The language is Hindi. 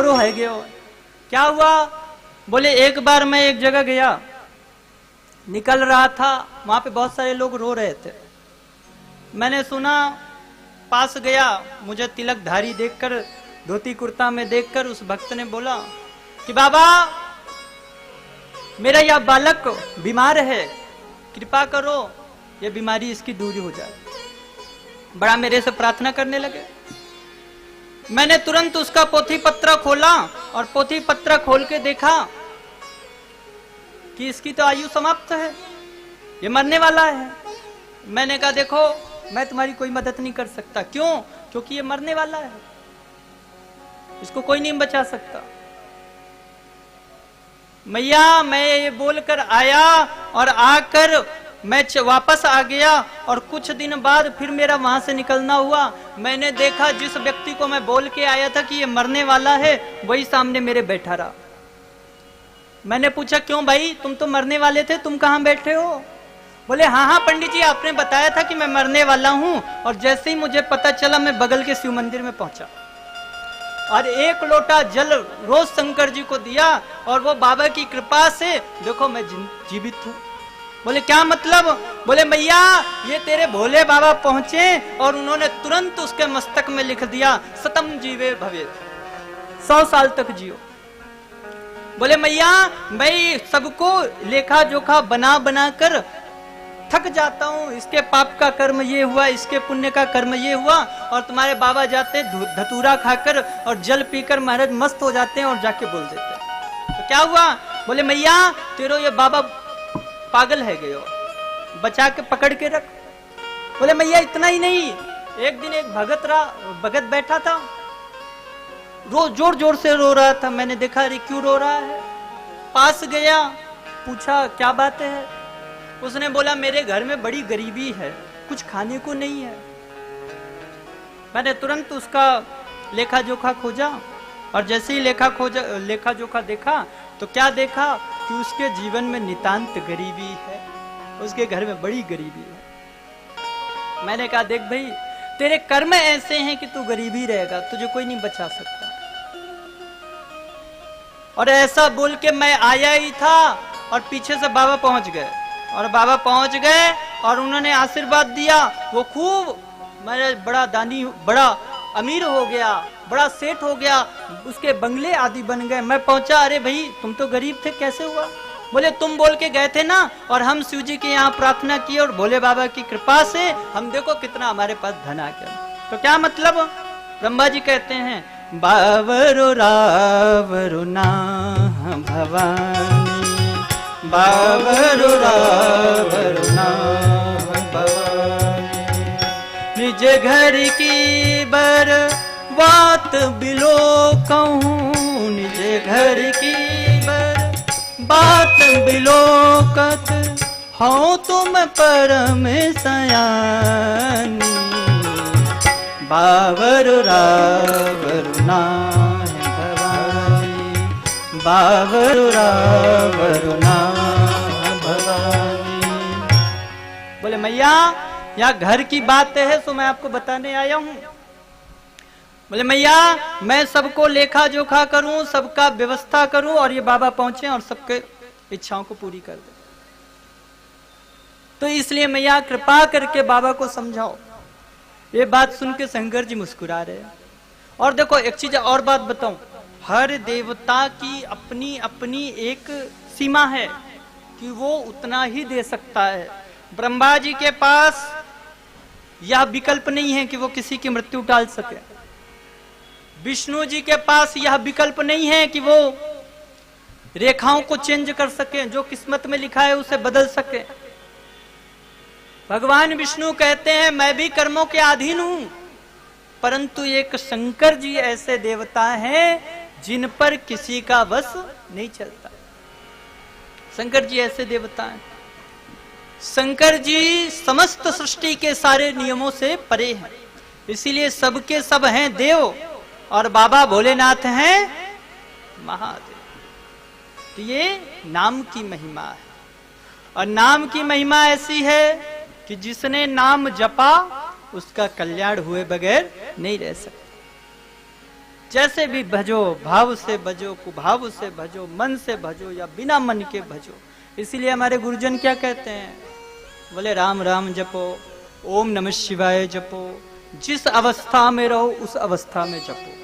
रो है गयो। क्या हुआ? बोले एक बार मैं एक जगह गया, निकल रहा था, वहां पे बहुत सारे लोग रो रहे थे। मैंने सुना, पास गया, मुझे तिलकधारी देखकर, धोती कुर्ता में देखकर उस भक्त ने बोला कि बाबा मेरा यह बालक बीमार है, कृपा करो यह बीमारी इसकी दूर हो जाए। बड़ा मेरे से प्रार्थना करने लगे। मैंने तुरंत उसका पोथी पत्र खोला और पोथी पत्र खोल के देखा कि इसकी तो आयु समाप्त है, ये मरने वाला है। मैंने कहा देखो मैं तुम्हारी कोई मदद नहीं कर सकता। क्यों? क्योंकि ये मरने वाला है, इसको कोई नहीं बचा सकता। मैया मैं ये बोलकर आया और आकर मैं वापस आ गया और कुछ दिन बाद फिर मेरा वहां से निकलना हुआ। मैंने देखा जिस व्यक्ति को मैं बोल के आया था कि ये मरने वाला है, वही सामने मेरे बैठा रहा। मैंने पूछा क्यों भाई, तुम तो मरने वाले थे, तुम कहां बैठे हो? बोले हाँ हाँ पंडित जी, आपने बताया था कि मैं मरने वाला हूं, और जैसे ही मुझे पता चला मैं बगल के शिव मंदिर में पहुंचा और एक लोटा जल रोज शंकर जी को दिया, और वो बाबा की कृपा से देखो मैं जीवित हूं। बोले क्या मतलब? बोले मैया ये तेरे भोले बाबा पहुंचे और उन्होंने तुरंत उसके मस्तक में लिख दिया सतम जीवे भवे, 100 साल तक जियो। बोले मैया मैं सबको लेखा जोखा बना बना कर थक जाता हूँ, इसके पाप का कर्म ये हुआ, इसके पुण्य का कर्म ये हुआ, और तुम्हारे बाबा जाते धतूरा खाकर और जल पीकर महाराज मस्त हो जाते हैं और जाके बोल देते हैं। तो क्या हुआ? बोले मैया तेरो ये बाबा पागल है गयो, बचा के पकड़ के रख। बोले मैया इतना ही नहीं, एक दिन एक भगत बैठा था, जोर जोर से रो रहा था। मैंने देखा अरे क्यों रो रहा है, पास गया, पूछा क्या बात है। उसने बोला मेरे घर में बड़ी गरीबी है, कुछ खाने को नहीं है। मैंने तुरंत उसका लेखा जोखा खोजा, और जैसे ही लेखा जोखा देखा तो क्या देखा कि उसके जीवन में नितांत गरीबी है, उसके घर में बड़ी गरीबी है। मैंने कहा देख भाई तेरे कर्म ऐसे हैं कि तू गरीबी रहेगा, तुझे कोई नहीं बचा सकता। और ऐसा बोल के मैं आया ही था और पीछे से बाबा पहुंच गए, और बाबा पहुंच गए और उन्होंने आशीर्वाद दिया। वो खूब मेरा बड़ा दानी, बड़ा अमीर हो गया, बड़ा सेठ हो गया, उसके बंगले आदि बन गए। मैं पहुंचा, अरे भाई तुम तो गरीब थे, कैसे हुआ? बोले तुम बोल के गए थे ना, और हम शिव जी के यहाँ प्रार्थना की और भोले बाबा की कृपा से हम देखो कितना हमारे पास धन आ गया। तो क्या मतलब? ब्रह्मा जी कहते हैं बावरो रावरो ना भवानी, बावरो रावरो ना भवानी, निज घर की बर बात बिलो कहूँ, निज घर की बर बात बिलोकत हो तुम परम सयानी, बावर रावर ना भवानी, बावर रावर ना भवानी। बोले मैया यहाँ घर की बात है सो मैं आपको बताने आया हूँ। बोले मैया मैं सबको लेखा जोखा करूं, सबका व्यवस्था करूं, और ये बाबा पहुंचे और सबके इच्छाओं को पूरी कर दे। तो इसलिए मैया कृपा करके बाबा को समझाओ। ये बात सुन के शंकर जी मुस्कुरा रहे हैं। और देखो एक चीज और बात बताऊं, हर देवता की अपनी अपनी एक सीमा है कि वो उतना ही दे सकता है। ब्रह्मा जी के पास यह विकल्प नहीं है कि वो किसी की मृत्यु टाल सके। विष्णु जी के पास यह विकल्प नहीं है कि वो रेखाओं को चेंज कर सके, जो किस्मत में लिखा है उसे बदल सके। भगवान विष्णु कहते हैं मैं भी कर्मों के अधीन हूं, परंतु एक शंकर जी ऐसे देवता हैं जिन पर किसी का वश नहीं चलता। शंकर जी ऐसे देवता हैं। शंकर जी समस्त सृष्टि के सारे नियमों से परे हैं, इसीलिए सबके सब हैं देव, और बाबा भोलेनाथ हैं महादेव। तो ये नाम की महिमा है, और नाम की महिमा ऐसी है कि जिसने नाम जपा उसका कल्याण हुए बगैर नहीं रह सकता। जैसे भी भजो, भाव से भजो, कुभाव से भजो, मन से भजो या बिना मन के भजो। इसीलिए हमारे गुरुजन क्या कहते हैं, बोले राम राम जपो, ओम नमः शिवाय जपो, जिस अवस्था में रहो उस अवस्था में जपो।